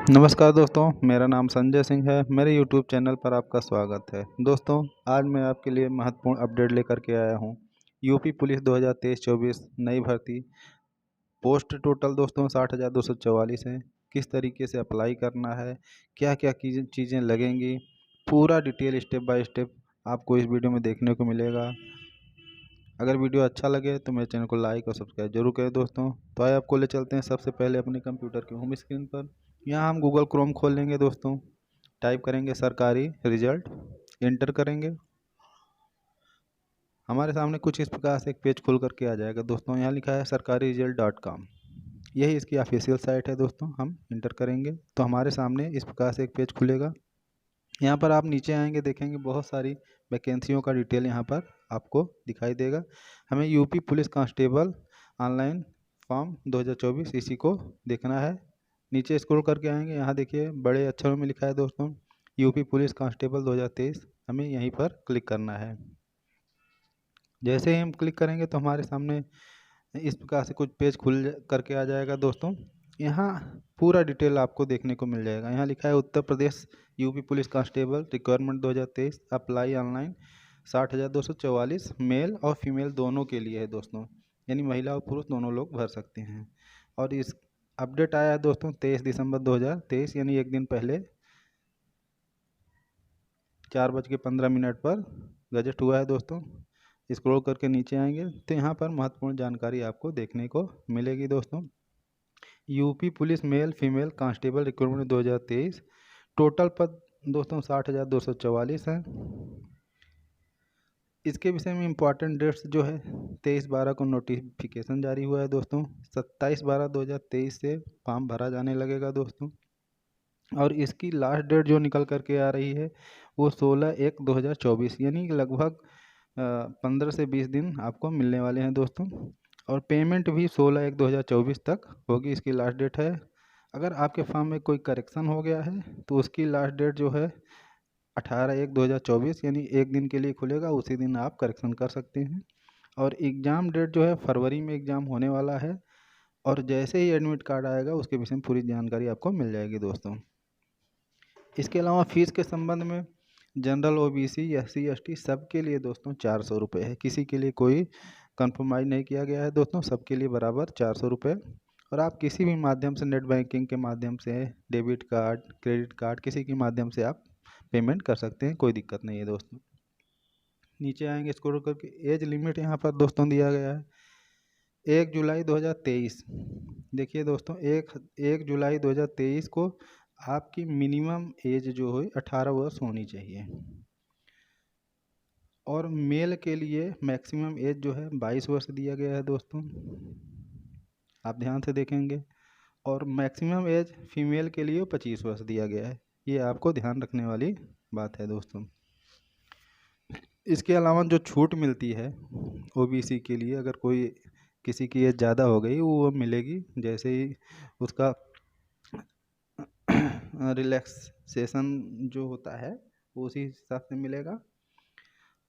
नमस्कार दोस्तों, मेरा नाम संजय सिंह है। मेरे यूट्यूब चैनल पर आपका स्वागत है। दोस्तों, आज मैं आपके लिए महत्वपूर्ण अपडेट लेकर के आया हूँ। यूपी पुलिस 2023-24 नई भर्ती। पोस्ट टोटल दोस्तों 60,244 हैं। किस तरीके से अप्लाई करना है, क्या क्या चीज़ें लगेंगी, पूरा डिटेल स्टेप बाय स्टेप आपको इस वीडियो में देखने को मिलेगा। अगर वीडियो अच्छा लगे तो मेरे चैनल को लाइक और सब्सक्राइब जरूर करें दोस्तों। तो आइए आपको ले चलते हैं सबसे पहले अपने कंप्यूटर की होम स्क्रीन पर। यहाँ हम गूगल क्रोम खोल लेंगे दोस्तों। टाइप करेंगे सरकारी रिजल्ट, इंटर करेंगे। हमारे सामने कुछ इस प्रकार से एक पेज खुल करके आ जाएगा दोस्तों। यहाँ लिखा है sarkariresult.com। यही इसकी ऑफिशियल साइट है दोस्तों। हम इंटर करेंगे तो हमारे सामने इस प्रकार से एक पेज खुलेगा। यहाँ पर आप नीचे आएंगे, देखेंगे बहुत सारी वैकेंसियों का डिटेल यहाँ पर आपको दिखाई देगा। हमें UP police constable online form 2024 इसी को देखना है। नीचे स्क्रॉल करके आएंगे, यहाँ देखिए बड़े अक्षरों में लिखा है दोस्तों यूपी पुलिस कांस्टेबल 2023। हमें यहीं पर क्लिक करना है। जैसे ही हम क्लिक करेंगे तो हमारे सामने इस प्रकार से कुछ पेज खुल करके आ जाएगा दोस्तों। यहाँ पूरा डिटेल आपको देखने को मिल जाएगा। यहाँ लिखा है Uttar Pradesh UP police constable requirement 2023, apply online 60,244 male और फीमेल दोनों के लिए है दोस्तों, यानी महिला और पुरुष दोनों लोग भर सकते हैं। और इस अपडेट आया है दोस्तों 23 दिसंबर 2023, यानी एक दिन पहले 4:15 पर गजट हुआ है दोस्तों। स्क्रॉल करके नीचे आएंगे तो यहाँ पर महत्वपूर्ण जानकारी आपको देखने को मिलेगी दोस्तों। UP police male female constable recruitment 2023, total पद दोस्तों 60,244 हैं। इसके विषय में इम्पॉर्टेंट डेट्स जो है 23/12 को नोटिफिकेशन जारी हुआ है दोस्तों। 27/12/2023 से फॉर्म भरा जाने लगेगा दोस्तों। और इसकी लास्ट डेट जो निकल करके आ रही है वो 16/1/2024, यानी लगभग 15 से 20 दिन आपको मिलने वाले हैं दोस्तों। और पेमेंट भी 16/1/2024 तक होगी, इसकी लास्ट डेट है। अगर आपके फॉर्म में कोई करेक्शन हो गया है तो उसकी लास्ट डेट जो है 18/1/2024, यानी एक दिन के लिए खुलेगा, उसी दिन आप करेक्शन कर सकते हैं। और एग्ज़ाम डेट जो है फरवरी में एग्ज़ाम होने वाला है। और जैसे ही एडमिट कार्ड आएगा उसके विषय में पूरी जानकारी आपको मिल जाएगी दोस्तों। इसके अलावा फीस के संबंध में जनरल ओबीसी SC ST सबके लिए दोस्तों 400 रुपये है। किसी के लिए कोई कंप्रोमाइज़ नहीं किया गया है दोस्तों, सबके लिए बराबर 400 रुपये। और आप किसी भी माध्यम से, नेट बैंकिंग के माध्यम से, डेबिट कार्ड, क्रेडिट कार्ड, किसी के माध्यम से आप पेमेंट कर सकते हैं, कोई दिक्कत नहीं है दोस्तों। नीचे आएंगे स्क्रॉल करके, एज लिमिट यहाँ पर दोस्तों दिया गया है 1 जुलाई 2023। देखिए दोस्तों, 1 जुलाई 2023 को आपकी मिनिमम एज जो है 18 वर्ष होनी चाहिए। और मेल के लिए मैक्सिमम एज जो है 22 वर्ष दिया गया है दोस्तों, आप ध्यान से देखेंगे। और मैक्सिमम एज फीमेल के लिए 25 वर्ष दिया गया है। ये आपको ध्यान रखने वाली बात है दोस्तों। इसके अलावा जो छूट मिलती है ओबीसी के लिए, अगर कोई किसी की एज ज़्यादा हो गई वो मिलेगी, जैसे ही उसका रिलैक्सेशन जो होता है वो उसी हिसाब से मिलेगा।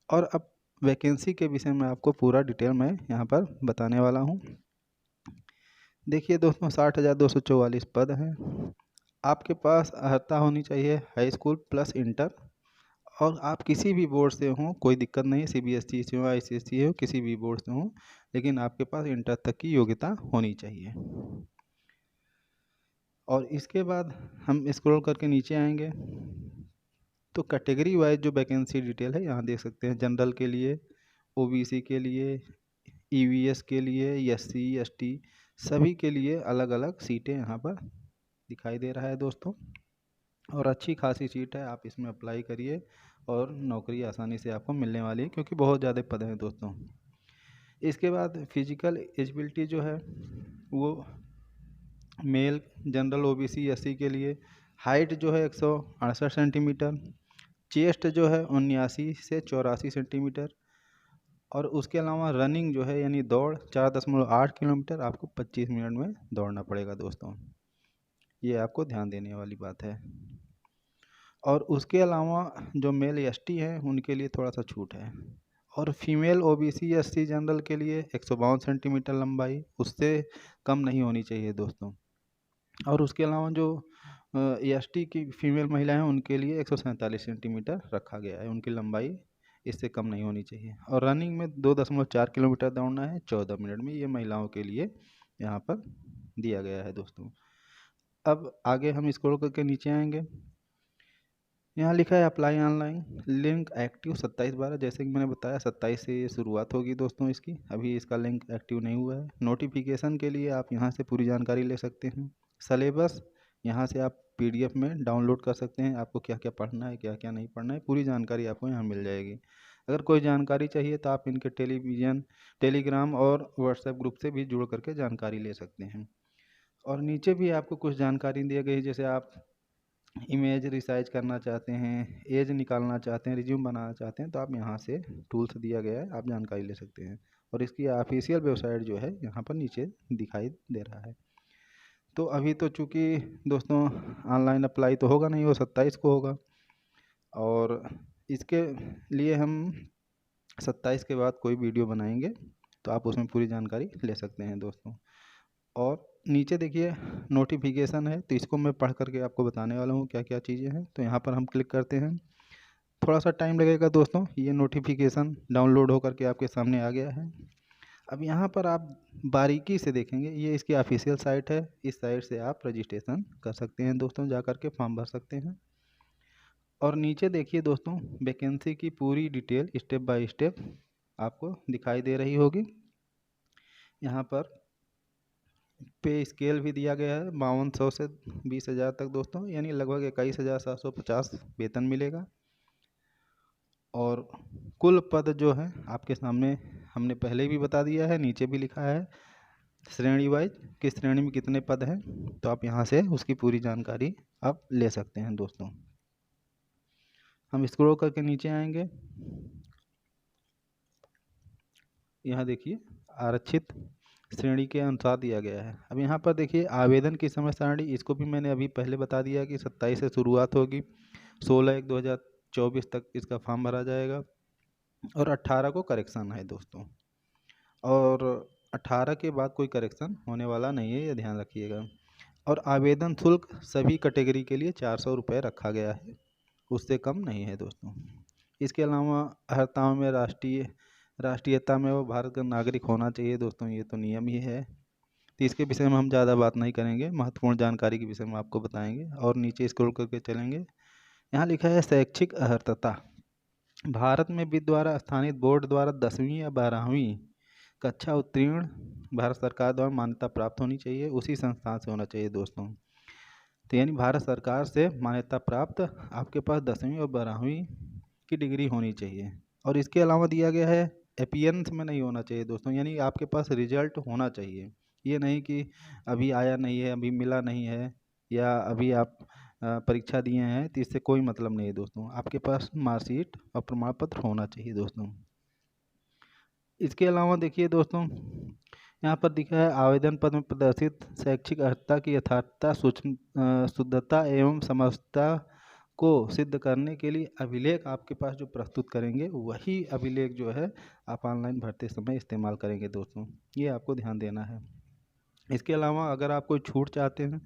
और अब वैकेंसी के विषय में आपको पूरा डिटेल मैं यहाँ पर बताने वाला हूँ। देखिए दोस्तों, 60,244 पद हैं। आपके पास अर्हता होनी चाहिए हाई स्कूल प्लस इंटर। और आप किसी भी बोर्ड से हों कोई दिक्कत नहीं, CBSE से हो, ICSE हो, किसी भी बोर्ड से हों, लेकिन आपके पास इंटर तक की योग्यता होनी चाहिए। और इसके बाद हम स्क्रॉल करके नीचे आएंगे तो कैटेगरी वाइज जो वैकेंसी डिटेल है यहाँ देख सकते हैं। जनरल के लिए, ओबीसी के लिए, EVS के लिए, SC ST सभी के लिए अलग अलग सीटें यहाँ पर दिखाई दे रहा है दोस्तों। और अच्छी खासी सीट है, आप इसमें अप्लाई करिए और नौकरी आसानी से आपको मिलने वाली है, क्योंकि बहुत ज़्यादा पद हैं दोस्तों। इसके बाद फिजिकल एजिबिलिटी जो है वो मेल, जनरल, OBC SC के लिए हाइट जो है 168 सेंटीमीटर, चेस्ट जो है 79 से 84 सेंटीमीटर। और उसके अलावा रनिंग जो है यानी दौड़ 4.8 किलोमीटर आपको 25 मिनट में दौड़ना पड़ेगा दोस्तों, ये आपको ध्यान देने वाली बात है। और उसके अलावा जो मेल ST हैं उनके लिए थोड़ा सा छूट है। और फीमेल OBC SC जनरल के लिए 152 सेंटीमीटर लंबाई, उससे कम नहीं होनी चाहिए दोस्तों। और उसके अलावा जो एसटी की फीमेल महिला हैं उनके लिए 147 सेंटीमीटर रखा गया है, उनकी लंबाई इससे कम नहीं होनी चाहिए। और रनिंग में 2.4 किलोमीटर दौड़ना है 14 मिनट में, ये महिलाओं के लिए यहाँ पर दिया गया है दोस्तों। अब आगे हम स्क्रॉल करके नीचे आएंगे, यहाँ लिखा है अप्लाई ऑनलाइन, लिंक एक्टिव 27/12। जैसे कि मैंने बताया 27 से ये शुरुआत होगी दोस्तों इसकी, अभी इसका लिंक एक्टिव नहीं हुआ है। नोटिफिकेशन के लिए आप यहाँ से पूरी जानकारी ले सकते हैं। सलेबस यहाँ से आप PDF में डाउनलोड कर सकते हैं, आपको क्या क्या पढ़ना है क्या क्या नहीं पढ़ना है, पूरी जानकारी आपको यहाँ मिल जाएगी। अगर कोई जानकारी चाहिए तो आप इनके टेलीग्राम और व्हाट्सएप ग्रुप से भी जुड़ करके जानकारी ले सकते हैं। और नीचे भी आपको कुछ जानकारी दी गई, जैसे आप इमेज रिसाइज करना चाहते हैं, एज निकालना चाहते हैं, रिज्यूम बनाना चाहते हैं, तो आप यहाँ से टूल्स दिया गया है, आप जानकारी ले सकते हैं। और इसकी ऑफिशियल वेबसाइट जो है यहाँ पर नीचे दिखाई दे रहा है। तो अभी तो चूँकि दोस्तों ऑनलाइन अप्लाई तो होगा नहीं, वो 27 को होगा, और इसके लिए हम 27 के बाद कोई वीडियो बनाएंगे तो आप उसमें पूरी जानकारी ले सकते हैं दोस्तों। और नीचे देखिए नोटिफिकेशन है, तो इसको मैं पढ़ करके आपको बताने वाला हूँ क्या क्या चीज़ें हैं। तो यहाँ पर हम क्लिक करते हैं, थोड़ा सा टाइम लगेगा दोस्तों, ये नोटिफिकेशन डाउनलोड होकर के आपके सामने आ गया है। अब यहाँ पर आप बारीकी से देखेंगे, ये इसकी ऑफिशियल साइट है, इस साइट से आप रजिस्ट्रेशन कर सकते हैं दोस्तों, जा कर के फॉर्म भर सकते हैं। और नीचे देखिए दोस्तों वैकेंसी की पूरी डिटेल स्टेप बाय स्टेप आपको दिखाई दे रही होगी। यहाँ पर पे स्केल भी दिया गया है 5200 से 20,000 तक दोस्तों, यानी लगभग 21,750 वेतन मिलेगा। और कुल पद जो है आपके सामने हमने पहले भी बता दिया है, नीचे भी लिखा है श्रेणी वाइज किस श्रेणी में कितने पद हैं, तो आप यहाँ से उसकी पूरी जानकारी आप ले सकते हैं दोस्तों। हम स्क्रॉल करके नीचे आएंगे, यहाँ देखिए आरक्षित श्रेणी के अनुसार दिया गया है। अब यहाँ पर देखिए आवेदन की समय सारणी, इसको भी मैंने अभी पहले बता दिया कि 27 से शुरुआत होगी, 16/1/2024 तक इसका फॉर्म भरा जाएगा, और 18 को करेक्शन है दोस्तों। और 18 के बाद कोई करेक्शन होने वाला नहीं है, ये ध्यान रखिएगा। और आवेदन शुल्क सभी कैटेगरी के लिए 400 रुपये रखा गया है, उससे कम नहीं है दोस्तों। इसके अलावा अर्हताओं में राष्ट्रीयता में वो भारत का नागरिक होना चाहिए दोस्तों, ये तो नियम ही है। तो इसके विषय में हम ज़्यादा बात नहीं करेंगे, महत्वपूर्ण जानकारी के विषय में आपको बताएंगे। और नीचे स्क्रॉल करके चलेंगे, यहाँ लिखा है शैक्षिक अर्हता। भारत में वित्त द्वारा स्थानित बोर्ड द्वारा 10वीं या 12वीं कक्षा उत्तीर्ण भारत सरकार द्वारा मान्यता प्राप्त होनी चाहिए, उसी संस्थान से होना चाहिए दोस्तों। तो यानी भारत सरकार से मान्यता प्राप्त आपके पास 10वीं और 12वीं की डिग्री होनी चाहिए। और इसके अलावा दिया गया है अपीयरेंस में नहीं होना चाहिए दोस्तों, यानी आपके पास रिजल्ट होना चाहिए, ये नहीं कि अभी आया नहीं है, अभी मिला नहीं है, या अभी आप परीक्षा दिए हैं, तो इससे कोई मतलब नहीं है दोस्तों। आपके पास मार्कशीट और प्रमाण पत्र होना चाहिए दोस्तों। इसके अलावा देखिए दोस्तों यहाँ पर दिखा है आवेदन पत्र में प्रदर्शित शैक्षिक अर्हता की यथार्थता शुद्धता एवं समझता को सिद्ध करने के लिए अभिलेख आपके पास जो प्रस्तुत करेंगे, वही अभिलेख जो है आप ऑनलाइन भरते समय इस्तेमाल करेंगे दोस्तों, ये आपको ध्यान देना है। इसके अलावा अगर आप कोई छूट चाहते हैं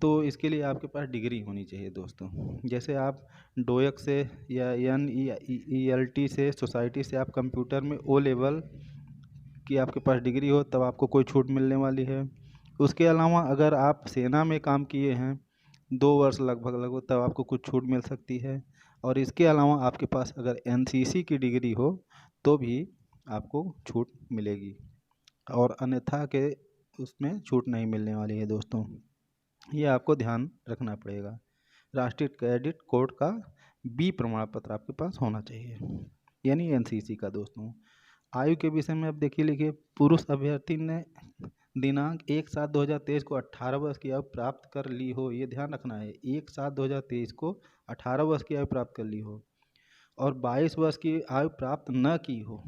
तो इसके लिए आपके पास डिग्री होनी चाहिए दोस्तों। जैसे आप डोयक से या NEELT से सोसाइटी से आप कंप्यूटर में O लेवल की आपके पास डिग्री हो, तब आपको कोई छूट मिलने वाली है। उसके अलावा अगर आप सेना में काम किए हैं 2 वर्ष लगभग, तब आपको कुछ छूट मिल सकती है। और इसके अलावा आपके पास अगर NCC की डिग्री हो तो भी आपको छूट मिलेगी, और अन्यथा के उसमें छूट नहीं मिलने वाली है दोस्तों, ये आपको ध्यान रखना पड़ेगा। राष्ट्रीय कैडेट कोड का B प्रमाण पत्र आपके पास होना चाहिए, यानी NCC का दोस्तों। आयु के विषय में अब देखिए लिखिए, पुरुष अभ्यर्थी ने दिनांक 1/7/2023 को 18 वर्ष की आयु प्राप्त कर ली हो, ये ध्यान रखना है, 1/7/2023 को 18 वर्ष की आयु प्राप्त कर ली हो, और 22 वर्ष की आयु प्राप्त न की हो,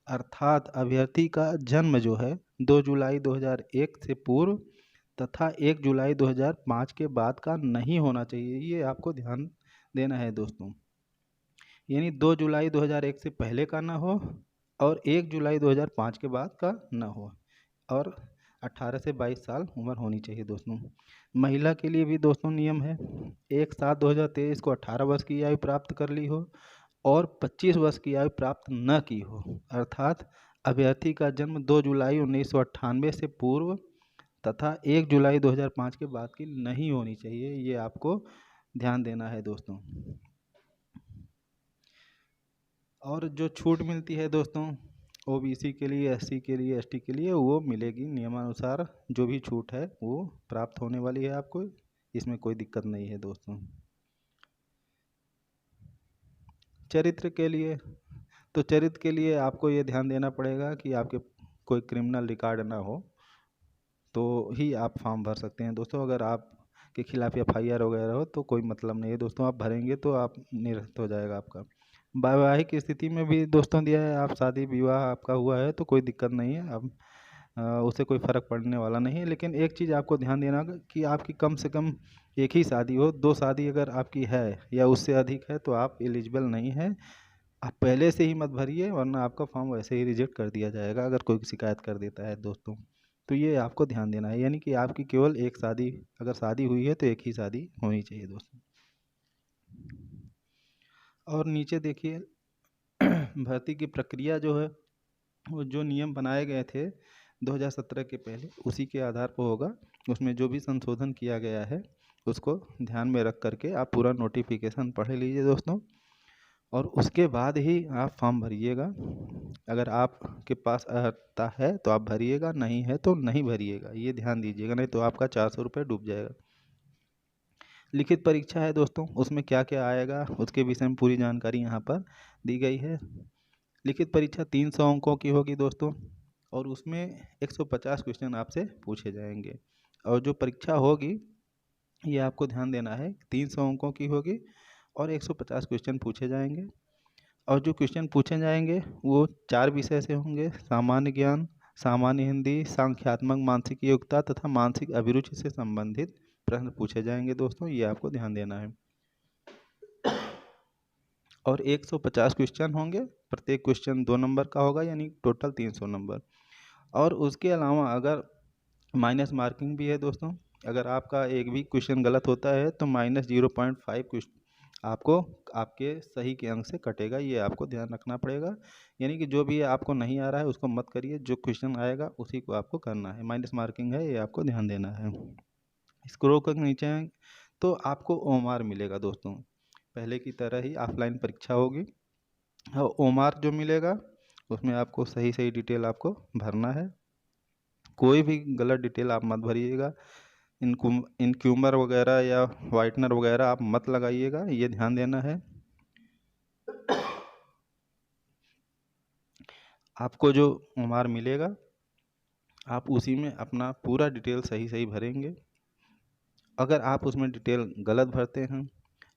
अर्थात अभ्यर्थी का जन्म जो है 2 जुलाई 2001 से पूर्व तथा 1 जुलाई 2005 के बाद का नहीं होना चाहिए, ये आपको ध्यान देना है दोस्तों। यानी 2 जुलाई 2001 से पहले का ना हो और 1 जुलाई 2005 के बाद का ना हो। और 18 से 22 साल उम्र होनी चाहिए दोस्तों। महिला के लिए भी दोस्तों नियम है, 1/7/2023 को 18 वर्ष की आयु प्राप्त कर ली हो और 25 वर्ष की आयु प्राप्त न की हो, अर्थात अभ्यर्थी का जन्म 2 जुलाई 1998 से पूर्व तथा 1 जुलाई 2005 के बाद की नहीं होनी चाहिए। ये आपको ध्यान देना है दोस्तों। और जो छूट मिलती है दोस्तों ओबीसी के लिए, एससी के लिए, एसटी के लिए, वो मिलेगी नियमानुसार। जो भी छूट है वो प्राप्त होने वाली है आपको, इसमें कोई दिक्कत नहीं है दोस्तों। चरित्र के लिए, तो चरित्र के लिए आपको ये ध्यान देना पड़ेगा कि आपके कोई क्रिमिनल रिकॉर्ड ना हो, तो ही आप फॉर्म भर सकते हैं दोस्तों। अगर आपके खिलाफ एफआईआर वगैरह हो तो कोई मतलब नहीं है दोस्तों, आप भरेंगे तो आप निरस्त हो जाएगा आपका। वैवाहिक स्थिति में भी दोस्तों दिया है, आप शादी विवाह आपका हुआ है तो कोई दिक्कत नहीं है, अब उससे कोई फ़र्क पड़ने वाला नहीं है। लेकिन एक चीज़ आपको ध्यान देना होगा कि आपकी कम से कम एक ही शादी हो, 2 शादी अगर आपकी है या उससे अधिक है तो आप एलिजिबल नहीं है। आप पहले से ही मत भरिए, वरना आपका फॉर्म वैसे ही रिजेक्ट कर दिया जाएगा अगर कोई शिकायत कर देता है दोस्तों। तो ये आपको ध्यान देना है, यानी कि आपकी केवल एक शादी, अगर शादी हुई है तो एक ही शादी होनी चाहिए दोस्तों। और नीचे देखिए भर्ती की प्रक्रिया जो है, वो जो नियम बनाए गए थे 2017 के पहले, उसी के आधार पर होगा। उसमें जो भी संशोधन किया गया है उसको ध्यान में रख करके आप पूरा नोटिफिकेशन पढ़ लीजिए दोस्तों, और उसके बाद ही आप फॉर्म भरिएगा। अगर आपके पास अर्हता है तो आप भरिएगा, नहीं है तो नहीं भरिएगा, ये ध्यान दीजिएगा, नहीं तो आपका 400 रुपये डूब जाएगा। लिखित परीक्षा है दोस्तों, उसमें क्या क्या आएगा उसके विषय में पूरी जानकारी यहाँ पर दी गई है। लिखित परीक्षा 300 अंकों की होगी दोस्तों, और उसमें 150 क्वेश्चन आपसे पूछे जाएंगे। और जो परीक्षा होगी ये आपको ध्यान देना है, 300 अंकों की होगी और 150 क्वेश्चन पूछे जाएंगे। और जो क्वेश्चन पूछे जाएंगे वो 4 विषय से होंगे: सामान्य ज्ञान, सामान्य हिंदी, सांख्यात्मक मानसिक योग्यता तथा मानसिक अभिरुचि से संबंधित प्रश्न पूछे जाएंगे दोस्तों, ये आपको ध्यान देना है। और 150 क्वेश्चन होंगे, प्रत्येक क्वेश्चन 2 नंबर का होगा, यानी टोटल 300 नंबर। और उसके अलावा अगर माइनस मार्किंग भी है दोस्तों, अगर आपका एक भी क्वेश्चन गलत होता है तो -0.5 आपको आपके सही के अंक से कटेगा, ये आपको ध्यान रखना पड़ेगा। यानी कि जो भी आपको नहीं आ रहा है उसको मत करिए, जो क्वेश्चन आएगा उसी को आपको करना है। माइनस मार्किंग है, ये आपको ध्यान देना है। स्क्रोल कर नीचे आएं तो आपको ओमार मिलेगा दोस्तों, पहले की तरह ही ऑफलाइन परीक्षा होगी। और ओमार जो मिलेगा उसमें आपको सही सही डिटेल आपको भरना है, कोई भी गलत डिटेल आप मत भरिएगा। इनक्यूमर वगैरह या वाइटनर वगैरह आप मत लगाइएगा, ये ध्यान देना है। आपको जो ओमार मिलेगा आप उसी में अपना पूरा डिटेल सही सही भरेंगे। अगर आप उसमें डिटेल गलत भरते हैं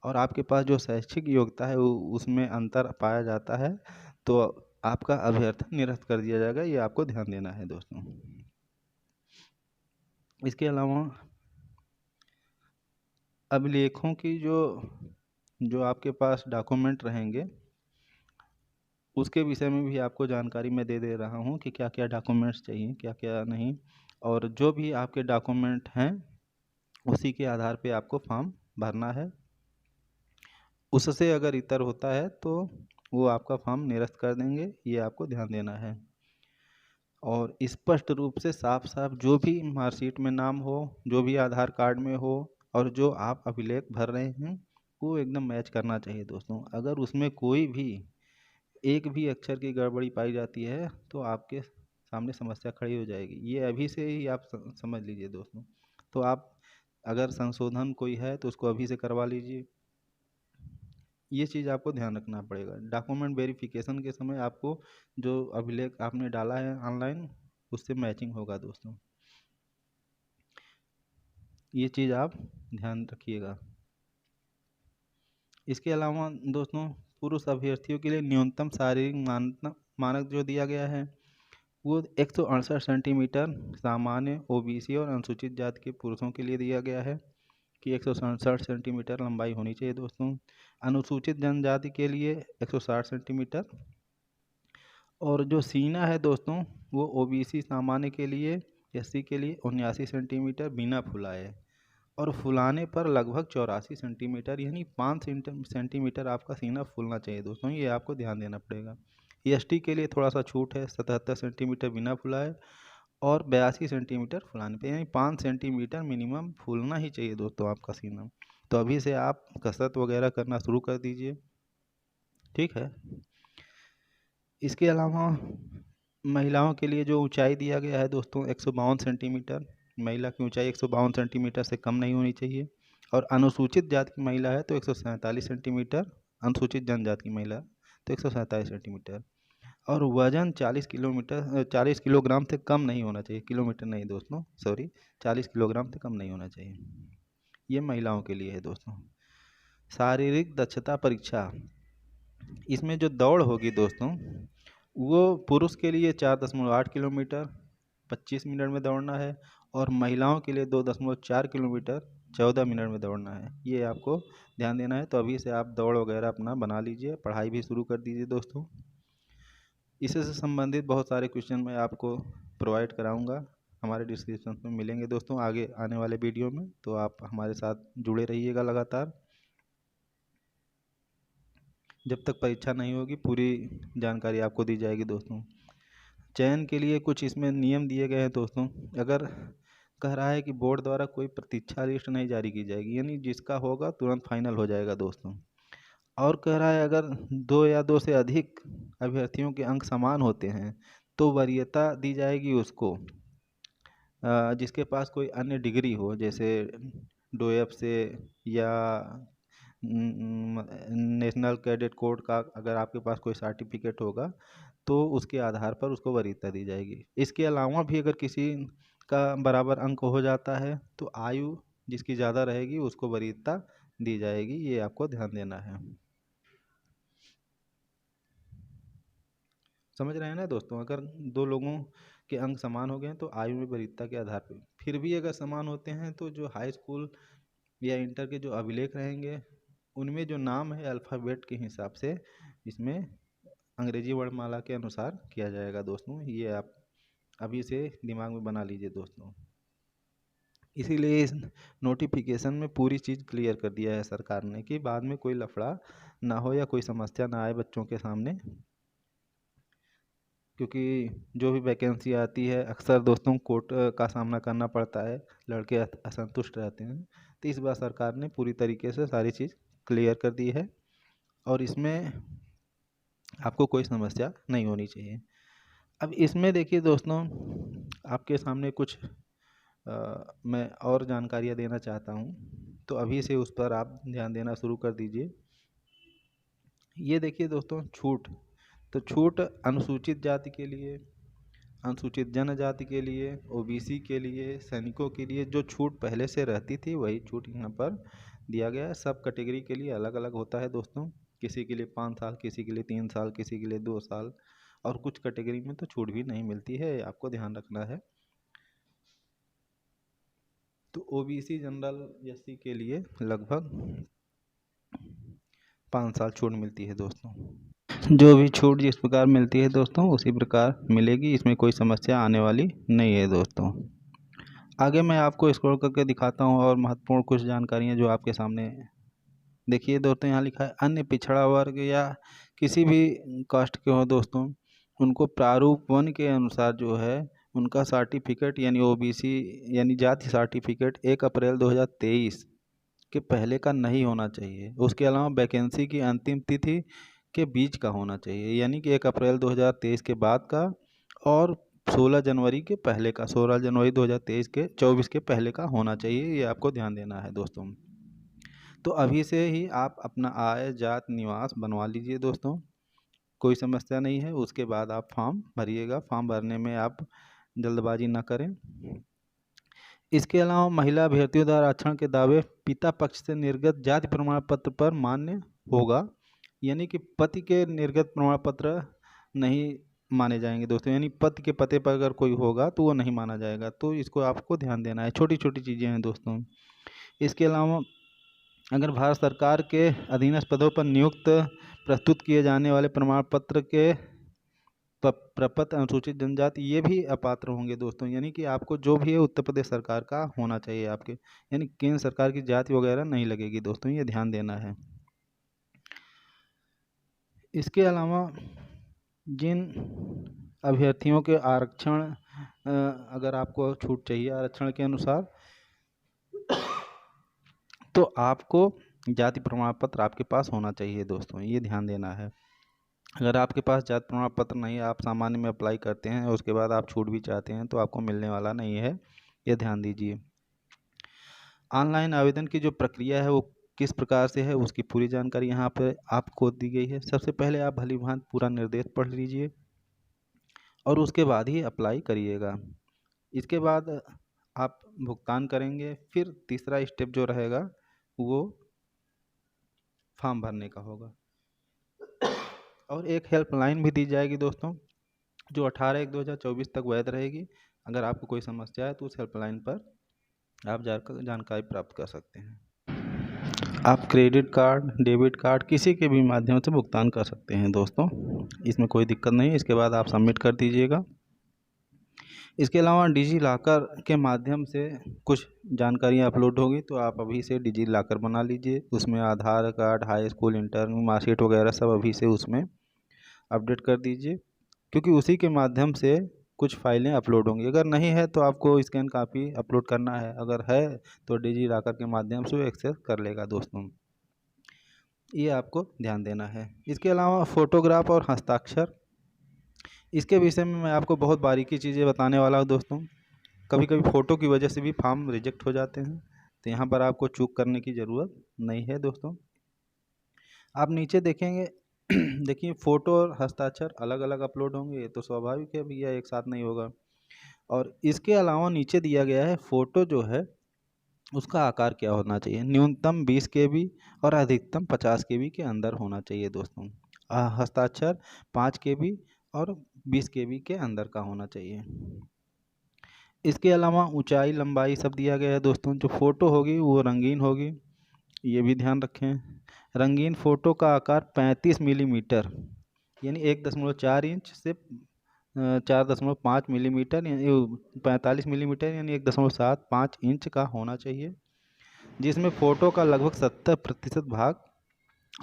और आपके पास जो शैक्षिक योग्यता है उसमें अंतर पाया जाता है तो आपका अभ्यर्थन निरस्त कर दिया जाएगा, ये आपको ध्यान देना है दोस्तों। इसके अलावा अभिलेखों की जो आपके पास डॉक्यूमेंट रहेंगे उसके विषय में भी आपको जानकारी मैं दे रहा हूँ कि क्या क्या डॉक्यूमेंट्स चाहिए, क्या क्या नहीं। और जो भी आपके डॉक्यूमेंट हैं उसी के आधार पे आपको फॉर्म भरना है। उससे अगर इतर होता है तो वो आपका फॉर्म निरस्त कर देंगे, ये आपको ध्यान देना है। और स्पष्ट रूप से साफ साफ जो भी मार्कशीट में नाम हो, जो भी आधार कार्ड में हो, और जो आप अभिलेख भर रहे हैं वो एकदम मैच करना चाहिए दोस्तों। अगर उसमें कोई भी एक भी अक्षर की गड़बड़ी पाई जाती है तो आपके सामने समस्या खड़ी हो जाएगी, ये अभी से ही आप समझ लीजिए दोस्तों। तो आप अगर संशोधन कोई है तो उसको अभी से करवा लीजिए, ये चीज़ आपको ध्यान रखना पड़ेगा। डॉक्यूमेंट वेरिफिकेशन के समय आपको जो अभिलेख आपने डाला है ऑनलाइन उससे मैचिंग होगा दोस्तों, ये चीज़ आप ध्यान रखिएगा। इसके अलावा दोस्तों पुरुष अभ्यर्थियों के लिए न्यूनतम शारीरिक मानक जो दिया गया है वो 168 सेंटीमीटर सामान्य ओबीसी और अनुसूचित जाति के पुरुषों के लिए दिया गया है कि 167 सेंटीमीटर लंबाई होनी चाहिए दोस्तों। अनुसूचित जनजाति के लिए 160 सेंटीमीटर। और जो सीना है दोस्तों वो ओबीसी सामान्य के लिए SC के लिए 79 सेंटीमीटर बिना फुलाए, और फुलाने पर लगभग 84 सेंटीमीटर, यानी 5 सेंटीमीटर आपका सीना फूलना चाहिए दोस्तों, ये आपको ध्यान देना पड़ेगा। ST के लिए थोड़ा सा छूट है, 77 सेंटीमीटर बिना फुलाए और 82 सेंटीमीटर फुलाने पे, यानी 5 सेंटीमीटर मिनिमम फूलना ही चाहिए दोस्तों आपका सीना। तो अभी से आप कसरत वगैरह करना शुरू कर दीजिए, ठीक है। इसके अलावा महिलाओं के लिए जो ऊंचाई दिया गया है दोस्तों 152 सेंटीमीटर, महिला की ऊंचाई 152 सेंटीमीटर से कम नहीं होनी चाहिए। और अनुसूचित जाति की महिला है तो 147 सेंटीमीटर, अनुसूचित जनजाति की महिला तो 147 सेंटीमीटर। और वजन 40 किलोग्राम से कम नहीं होना चाहिए, किलोमीटर नहीं दोस्तों, सॉरी, 40 किलोग्राम से कम नहीं होना चाहिए। ये महिलाओं के लिए है दोस्तों। शारीरिक दक्षता परीक्षा, इसमें जो दौड़ होगी दोस्तों वो पुरुष के लिए 4.8 किलोमीटर 25 मिनट में दौड़ना है, और महिलाओं के लिए 2.4 किलोमीटर 14 मिनट में दौड़ना है, ये आपको ध्यान देना है। तो अभी से आप दौड़ वगैरह अपना बना लीजिए, पढ़ाई भी शुरू कर दीजिए दोस्तों। इससे संबंधित बहुत सारे क्वेश्चन मैं आपको प्रोवाइड कराऊंगा, हमारे डिस्क्रिप्शन में मिलेंगे दोस्तों आगे आने वाले वीडियो में, तो आप हमारे साथ जुड़े रहिएगा लगातार। जब तक परीक्षा नहीं होगी पूरी जानकारी आपको दी जाएगी दोस्तों। चयन के लिए कुछ इसमें नियम दिए गए हैं दोस्तों। अगर कह रहा है कि बोर्ड द्वारा कोई प्रतीक्षा लिस्ट नहीं जारी की जाएगी, यानी जिसका होगा तुरंत फाइनल हो जाएगा दोस्तों। और कह रहा है अगर 2 या 2 से अधिक अभ्यर्थियों के अंक समान होते हैं तो वरीयता दी जाएगी उसको, जिसके पास कोई अन्य डिग्री हो, जैसे डोएफ से या नेशनल कैडेट कोड का अगर आपके पास कोई सर्टिफिकेट होगा तो उसके आधार पर उसको वरीयता दी जाएगी। इसके अलावा भी अगर किसी का बराबर अंक हो जाता है तो आयु जिसकी ज़्यादा रहेगी उसको वरीयता दी जाएगी, ये आपको ध्यान देना है। समझ रहे हैं ना दोस्तों, अगर 2 लोगों के अंक समान हो गए हैं तो आयु में वरीयता के आधार पर, फिर भी अगर समान होते हैं तो जो हाई स्कूल या इंटर के जो अभिलेख रहेंगे उनमें जो नाम है अल्फ़ाबेट के हिसाब से इसमें अंग्रेजी वर्णमाला के अनुसार किया जाएगा दोस्तों, ये आप अभी से दिमाग में बना लीजिए दोस्तों। इसीलिए इस नोटिफिकेशन में पूरी चीज़ क्लियर कर दिया है सरकार ने कि बाद में कोई लफड़ा ना हो या कोई समस्या ना आए बच्चों के सामने, क्योंकि जो भी वैकेंसी आती है अक्सर दोस्तों कोर्ट का सामना करना पड़ता है, लड़के असंतुष्ट रहते हैं। तो इस बार सरकार ने पूरी तरीके से सारी चीज़ क्लियर कर दी है और इसमें आपको कोई समस्या नहीं होनी चाहिए। अब इसमें देखिए दोस्तों आपके सामने कुछ मैं और जानकारियाँ देना चाहता हूँ, तो अभी से उस पर आप ध्यान देना शुरू कर दीजिए। ये देखिए दोस्तों छूट, तो छूट अनुसूचित जाति के लिए, अनुसूचित जनजाति के लिए, ओबीसी के लिए, सैनिकों के लिए जो छूट पहले से रहती थी वही छूट यहाँ पर दिया गया है। सब कैटेगरी के लिए अलग अलग होता है दोस्तों, किसी के लिए 5 साल, किसी के लिए 3 साल, किसी के लिए 2 साल, और कुछ कैटेगरी में तो छूट भी नहीं मिलती है, आपको ध्यान रखना है। तो ओबीसी जनरल एससी के लिए लगभग 5 साल छूट मिलती है दोस्तों। जो भी छूट जिस प्रकार मिलती है दोस्तों उसी प्रकार मिलेगी, इसमें कोई समस्या आने वाली नहीं है दोस्तों। आगे मैं आपको स्क्रॉल करके दिखाता हूँ और महत्वपूर्ण कुछ जानकारियाँ जो आपके सामने देखिए दोस्तों। यहाँ लिखा है अन्य पिछड़ा वर्ग या किसी भी कास्ट के हो दोस्तों, उनको प्रारूप 1 के अनुसार जो है उनका सर्टिफिकेट यानी ओबीसी यानी जाति सर्टिफिकेट 1 अप्रैल 2023 के पहले का नहीं होना चाहिए। उसके अलावा वैकेंसी की अंतिम तिथि के बीच का होना चाहिए, यानी कि 1 अप्रैल 2023 के बाद का और 16 जनवरी के पहले का, 16 जनवरी 2023 के 24 के पहले का होना चाहिए, ये आपको ध्यान देना है दोस्तों। तो अभी से ही आप अपना आय जात निवास बनवा लीजिए दोस्तों, कोई समस्या नहीं है। उसके बाद आप फॉर्म भरिएगा, फॉर्म भरने में आप जल्दबाजी ना करें। इसके अलावा महिला अभ्यर्थियों द्वारा आरक्षण के दावे पिता पक्ष से निर्गत जाति प्रमाण पत्र पर मान्य होगा, यानी कि पति के निर्गत प्रमाण पत्र नहीं माने जाएंगे दोस्तों, यानी पति के पते पर अगर कोई होगा तो वो नहीं माना जाएगा, तो इसको आपको ध्यान देना है। छोटी छोटी चीज़ें हैं दोस्तों। इसके अलावा अगर भारत सरकार के अधीनस्थ पदों पर नियुक्त प्रस्तुत किए जाने वाले प्रमाण पत्र के प्रपत्र अनुसूचित जनजाति ये भी अपात्र होंगे दोस्तों। यानी कि आपको जो भी है उत्तर प्रदेश सरकार का होना चाहिए आपके, यानी केंद्र सरकार की जाति वगैरह नहीं लगेगी दोस्तों, ये ध्यान देना है। इसके अलावा जिन अभ्यर्थियों के आरक्षण अगर आपको छूट चाहिए आरक्षण के अनुसार, तो आपको जाति प्रमाण पत्र आपके पास होना चाहिए दोस्तों, ये ध्यान देना है। अगर आपके पास जाति प्रमाण पत्र नहीं है, आप सामान्य में अप्लाई करते हैं और उसके बाद आप छूट भी चाहते हैं, तो आपको मिलने वाला नहीं है, ये ध्यान दीजिए। ऑनलाइन आवेदन की जो प्रक्रिया है वो किस प्रकार से है, उसकी पूरी जानकारी यहाँ पर आपको दी गई है। सबसे पहले आप भलीभांति पूरा निर्देश पढ़ लीजिए और उसके बाद ही अप्लाई करिएगा। इसके बाद आप भुगतान करेंगे, फिर तीसरा स्टेप जो रहेगा वो फॉर्म भरने का होगा। और एक हेल्पलाइन भी दी जाएगी दोस्तों, जो 18/1/2024 तक वैध रहेगी। अगर आपको कोई समस्या है तो उस हेल्पलाइन पर आप जाकर जानकारी प्राप्त कर सकते हैं। आप क्रेडिट कार्ड, डेबिट कार्ड किसी के भी माध्यम से भुगतान कर सकते हैं दोस्तों, इसमें कोई दिक्कत नहीं है। इसके बाद आप सबमिट कर दीजिएगा। इसके अलावा डिजी लॉकर के माध्यम से कुछ जानकारियाँ अपलोड होगी, तो आप अभी से डिजी लॉकर बना लीजिए। उसमें Aadhaar card, high school, inter marksheet वगैरह सब अभी से उसमें अपडेट कर दीजिए, क्योंकि उसी के माध्यम से कुछ फाइलें अपलोड होंगी। अगर नहीं है तो आपको स्कैन कापी अपलोड करना है, अगर है तो डिजी लॉकर के माध्यम से एक्सेस कर लेगा दोस्तों, ये आपको ध्यान देना है। इसके अलावा फ़ोटोग्राफ और हस्ताक्षर, इसके विषय में मैं आपको बहुत बारीकी चीज़ें बताने वाला हूँ दोस्तों। कभी कभी फ़ोटो की वजह से भी फॉर्म रिजेक्ट हो जाते हैं, तो यहाँ पर आपको चूक करने की ज़रूरत नहीं है दोस्तों। आप नीचे देखेंगे देखिए फ़ोटो और हस्ताक्षर अलग अलग अपलोड होंगे, ये तो स्वाभाविक है भैया, एक साथ नहीं होगा। और इसके अलावा नीचे दिया गया है फ़ोटो जो है उसका आकार क्या होना चाहिए, न्यूनतम 20 KB और अधिकतम 50 KB के अंदर होना चाहिए दोस्तों। हस्ताक्षर 5 KB और 20 KB के अंदर का होना चाहिए। इसके अलावा ऊंचाई, लंबाई सब दिया गया है दोस्तों। जो फ़ोटो होगी वो रंगीन होगी, ये भी ध्यान रखें। रंगीन फ़ोटो का आकार 35 मिलीमीटर यानी 1.4 इंच से 4.5 मिलीमीटर यानी 45 मिलीमीटर यानी 1.75 इंच का होना चाहिए, जिसमें फ़ोटो का लगभग 70% भाग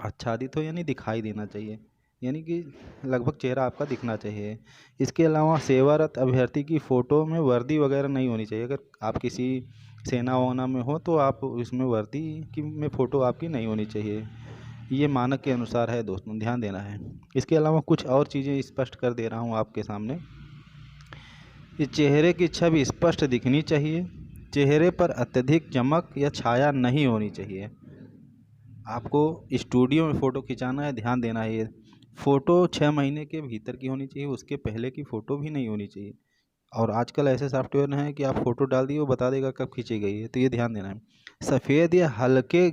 आच्छादित हो यानी दिखाई देना चाहिए, यानी कि लगभग चेहरा आपका दिखना चाहिए। इसके अलावा सेवारत अभ्यर्थी की फ़ोटो में वर्दी वगैरह नहीं होनी चाहिए। अगर आप किसी सेना वोना में हो तो आप इसमें वर्दी की में फ़ोटो आपकी नहीं होनी चाहिए, ये मानक के अनुसार है दोस्तों, ध्यान देना है। इसके अलावा कुछ और चीज़ें स्पष्ट कर दे रहा हूँ आपके सामने। ये चेहरे की छवि स्पष्ट दिखनी चाहिए, चेहरे पर अत्यधिक चमक या छाया नहीं होनी चाहिए। आपको स्टूडियो में फ़ोटो खिंचाना है, ध्यान देना है। ये फ़ोटो 6 महीने के भीतर की होनी चाहिए, उसके पहले की फ़ोटो भी नहीं होनी चाहिए। और आजकल ऐसे सॉफ्टवेयर हैं कि आप फ़ोटो डाल दिए वो बता देगा कब खींची गई है, तो ये ध्यान देना है। सफ़ेद या हल्के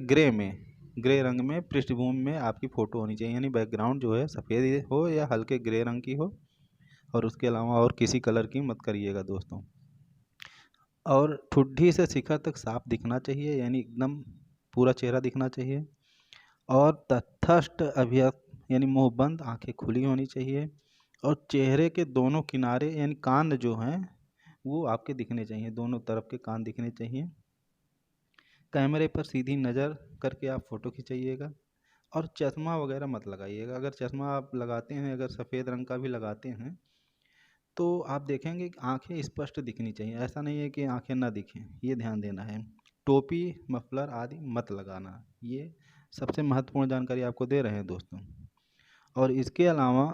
ग्रे रंग में पृष्ठभूमि में आपकी फ़ोटो होनी चाहिए, यानी बैकग्राउंड जो है सफ़ेद हो या हल्के ग्रे रंग की हो, और उसके अलावा और किसी कलर की मत करिएगा दोस्तों। और ठुड्डी से शिखर तक साफ दिखना चाहिए, यानी एकदम पूरा चेहरा दिखना चाहिए। और तटस्थ अभिव्यक्त यानी मुंह बंद, आंखें खुली होनी चाहिए। और चेहरे के दोनों किनारे यानी कान जो हैं वो आपके दिखने चाहिए, दोनों तरफ के कान दिखने चाहिए। कैमरे पर सीधी नज़र करके आप फ़ोटो खिंचाइएगा। और चश्मा वगैरह मत लगाइएगा। अगर चश्मा आप लगाते हैं, अगर सफ़ेद रंग का भी लगाते हैं, तो आप देखेंगे कि आंखें स्पष्ट दिखनी चाहिए, ऐसा नहीं है कि आंखें ना दिखें, ये ध्यान देना है। टोपी, मफलर आदि मत लगाना, ये सबसे महत्वपूर्ण जानकारी आपको दे रहे हैं दोस्तों। और इसके अलावा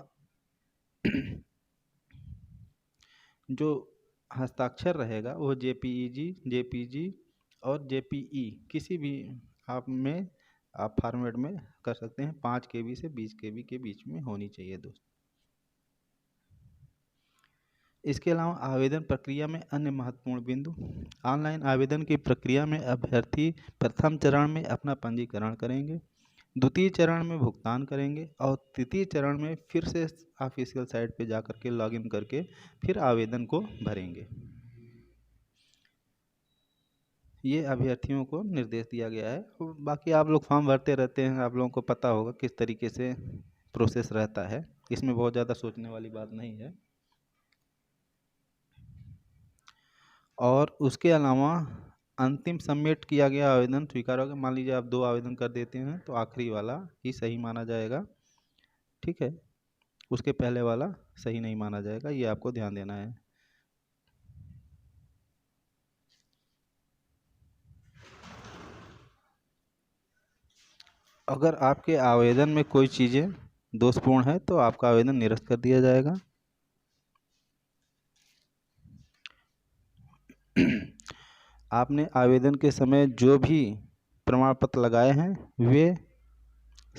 जो हस्ताक्षर रहेगा वो जेपीजी और जेपीई किसी भी आप में आप फॉर्मेट में कर सकते हैं। 5 KB से 20 KB के बीच में होनी चाहिए दोस्तों। इसके अलावा आवेदन प्रक्रिया में अन्य महत्वपूर्ण बिंदु। ऑनलाइन आवेदन की प्रक्रिया में अभ्यर्थी प्रथम चरण में अपना पंजीकरण करेंगे, द्वितीय चरण में भुगतान करेंगे और तृतीय चरण में फिर से ऑफिशियल साइट पे जा करके लॉगिन करके फिर आवेदन को भरेंगे। ये अभ्यर्थियों को निर्देश दिया गया है। बाकी आप लोग फॉर्म भरते रहते हैं, आप लोगों को पता होगा किस तरीके से प्रोसेस रहता है। इसमें बहुत ज़्यादा सोचने वाली बात नहीं है। और उसके अलावा अंतिम सबमिट किया गया आवेदन स्वीकार होगा। मान लीजिए आप 2 आवेदन कर देते हैं तो आखिरी वाला ही सही माना जाएगा, ठीक है। उसके पहले वाला सही नहीं माना जाएगा, ये आपको ध्यान देना है। अगर आपके आवेदन में कोई चीज़ें दोषपूर्ण है तो आपका आवेदन निरस्त कर दिया जाएगा। आपने आवेदन के समय जो भी प्रमाण पत्र लगाए हैं वे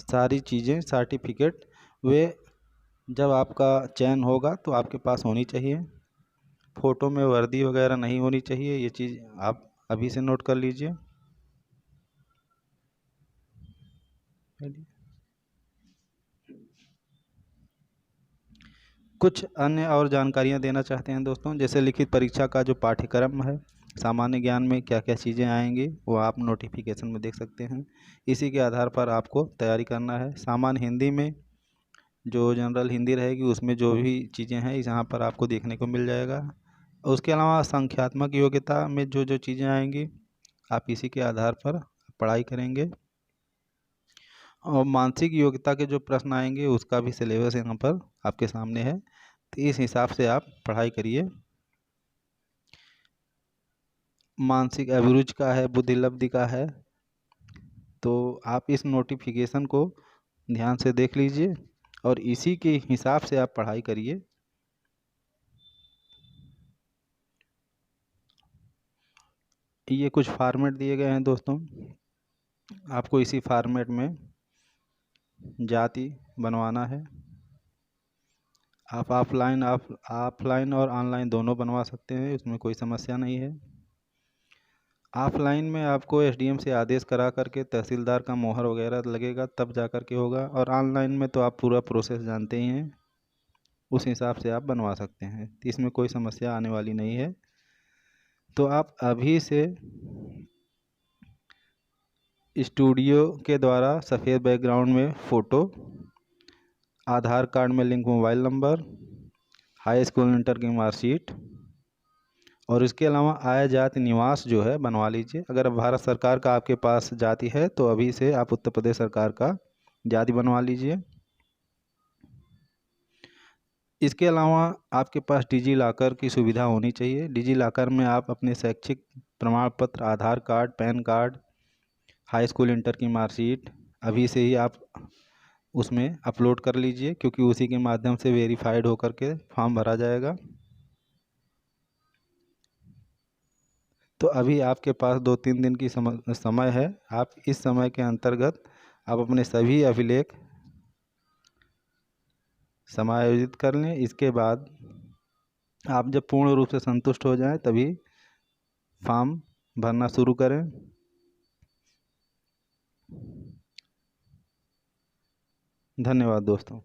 सारी चीज़ें सर्टिफिकेट वे जब आपका चयन होगा तो आपके पास होनी चाहिए। फ़ोटो में वर्दी वगैरह नहीं होनी चाहिए, ये चीज़ आप अभी से नोट कर लीजिए। कुछ अन्य और जानकारियाँ देना चाहते हैं दोस्तों, जैसे लिखित परीक्षा का जो पाठ्यक्रम है, सामान्य ज्ञान में क्या क्या चीज़ें आएंगी वो आप नोटिफिकेशन में देख सकते हैं। इसी के आधार पर आपको तैयारी करना है। सामान्य हिंदी में जो जनरल हिंदी रहेगी उसमें जो भी चीज़ें हैं यहाँ पर आपको देखने को मिल जाएगा। उसके अलावा संख्यात्मक योग्यता में जो जो चीज़ें आएंगी आप इसी के आधार पर पढ़ाई करेंगे। और मानसिक योग्यता के जो प्रश्न आएंगे उसका भी सिलेबस यहाँ पर आपके सामने है, तो इस हिसाब से आप पढ़ाई करिए। मानसिक अभिरुचि का है, बुद्धिलब्धि का है, तो आप इस नोटिफिकेशन को ध्यान से देख लीजिए और इसी के हिसाब से आप पढ़ाई करिए। ये कुछ फॉर्मेट दिए गए हैं दोस्तों, आपको इसी फॉर्मेट में जाति बनवाना है। आप ऑफलाइन और ऑनलाइन दोनों बनवा सकते हैं, इसमें कोई समस्या नहीं है। ऑफलाइन में आपको एसडीएम से आदेश करा करके तहसीलदार का मोहर वगैरह लगेगा तब जा कर के होगा, और ऑनलाइन में तो आप पूरा प्रोसेस जानते ही हैं, उस हिसाब से आप बनवा सकते हैं, इसमें कोई समस्या आने वाली नहीं है। तो आप अभी से स्टूडियो के द्वारा सफ़ेद बैकग्राउंड में फ़ोटो, आधार कार्ड में link mobile number, high school inter की मार्कशीट और इसके अलावा आय जाति निवास जो है बनवा लीजिए। अगर भारत सरकार का आपके पास जाति है तो अभी से आप उत्तर प्रदेश सरकार का जाति बनवा लीजिए। इसके अलावा आपके पास डिजी लॉकर की सुविधा होनी चाहिए। डिजी लॉकर में आप अपने शैक्षिक प्रमाण पत्र, Aadhaar card, PAN card, high school inter की मार्कशीट अभी से ही आप उसमें अपलोड कर लीजिए, क्योंकि उसी के माध्यम से वेरीफाइड होकर के फॉर्म भरा जाएगा। तो अभी आपके पास 2-3 दिन की समय है। आप इस समय के अंतर्गत आप अपने सभी अभिलेख समायोजित कर लें। इसके बाद आप जब पूर्ण रूप से संतुष्ट हो जाएं तभी फॉर्म भरना शुरू करें। धन्यवाद दोस्तों।